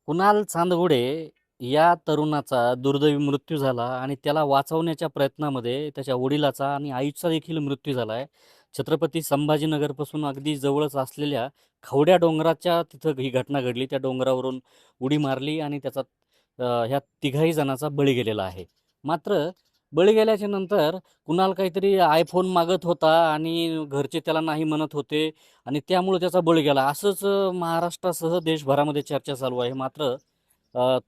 कुणाल चांदगुडे या तरुणाचा दुर्दैवी मृत्यू झाला आणि त्याला वाचवण्याच्या प्रयत्नामध्ये त्याच्या वडिलाचा आणि आईचा देखील मृत्यू झाला आहे. छत्रपती संभाजीनगरपासून अगदी जवळच असलेल्या खवड्या डोंगराच्या तिथं ही घटना घडली. त्या डोंगरावरून उडी मारली आणि त्याचा ह्या तिघाही जणांचा बळी गेलेला आहे. मात्र बळी गेल्याच्या नंतर कुणाल काहीतरी आयफोन मागत होता आणि घरचे त्याला नाही म्हणत होते आणि त्यामुळे त्याचा बळी गेला. असंच महाराष्ट्रासह देशभरामध्ये चर्चा चालू आहे. मात्र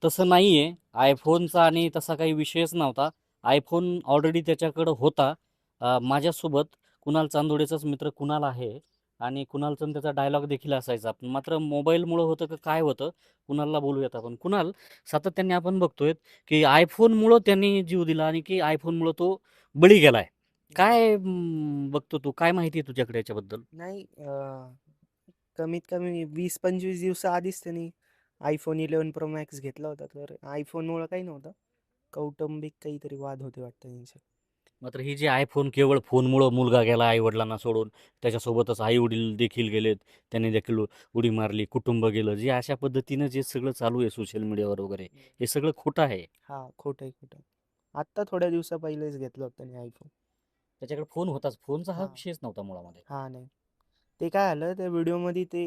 तसं नाही आहे. आयफोनचा आणि तसा काही विषयच नव्हता. आयफोन ऑलरेडी त्याच्याकडं होता. माझ्यासोबत कुणाल चांदोडेचाच मित्र कुणाल आहे आणि कुणालचा आणि त्याचा डायलॉग देखील असायचा. पण मात्र मोबाईलमुळं होतं का काय होतं? कुणालला बोलूयात आपण. कुणाल, सातत्याने आपण बघतोय की आयफोनमुळं त्यांनी जीव दिला आणि की आयफोनमुळं तो बळी गेलाय. काय बघतो तू? काय माहिती आहे तुझ्याकडे याच्याबद्दल? नाही कमीत कमी 20-25 दिवसाआधीच त्यांनी iPhone 11 Pro Max घेतला होता. तर iPhoneमुळं काही नव्हतं. कौटुंबिक काहीतरी वाद होते वाटतं त्यांचे. मात्र ही जी आयफोन केवळ फोनमुळं मुलगा गेला आई-वडिलांना सोडून, त्याच्यासोबतच आई-वडील देखील गेलेत, त्यांनी देखील उडी मारली, कुटुंब गेलं. जे अशा पद्धतीनं जे सगळं चालू आहे सोशल मीडियावर वगैरे, हे सगळं खोटं आहे. हां, खोटं आहे, खोटं आहे. आत्ता थोड्या दिवसा पहिलेच घेतलं होतं त्यांनी iPhone. त्याच्याकडे फोन होताच. फोनचा हा हां, विषयच नव्हता मुळामध्ये. हां, नाही. ते काय झालं त्या व्हिडिओमध्ये ते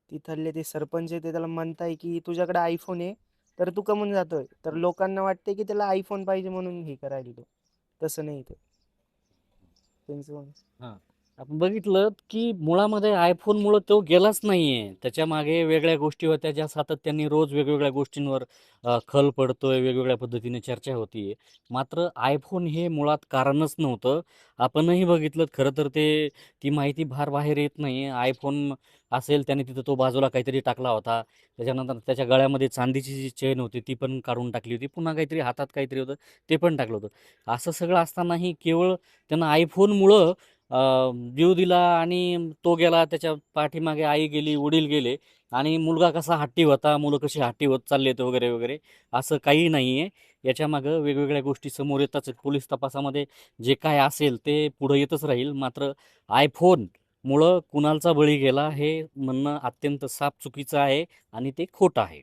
तिथले ते सरपंच आहे ते त्याला म्हणताय की तुझ्याकडे iPhone आहे, तर तू कमून जातोय? तर लोकांना वाटते की त्याला iPhone पाहिजे म्हणून हे करायला तो. तसं नाही ते. त्यांचं हां. आपण बघितलं की मुळामध्ये आयफोनमुळं तो गेलाच नाहीये. त्याच्यामागे वेगळ्या गोष्टी होत्या, ज्या सातत्याने रोज वेगवेगळ्या गोष्टींवर खल पडतोय, वेगवेगळ्या पद्धतीने चर्चा होतीये. मात्र आयफोन हे मुळात कारणच नव्हतं. आपणही बघितलं खरं तर ती माहिती फार बाहेर येत नाही. आयफोन असेल, त्याने तिथं तो बाजूला काहीतरी टाकला होता. त्याच्यानंतर त्याच्या गळ्यामध्ये चांदीची जी चेन होती, ती पण काढून टाकली होती. पुन्हा काहीतरी हातात काहीतरी होतं, ते पण टाकलं होतं. असं सगळं असतानाही केवळ त्यानं आयफोनमुळं जीव दिला आणि तो गेला. त्याच्या पाठीमागे आई गेली, वडील गेले आणि मुलगा कसा हट्टी होता, मुलं कशी हट्टी होत चाललेत वगैरे वगैरे, असं काही नाही आहे. याच्यामागं वेगवेगळ्या गोष्टी समोर येताच आहेत. पोलीस तपासामध्ये जे काय असेल ते पुढं येतच राहील. मात्र आयफोनमुळं कुणालचा बळी गेला हे म्हणणं अत्यंत साफ चुकीचं आहे आणि ते खोटं आहे.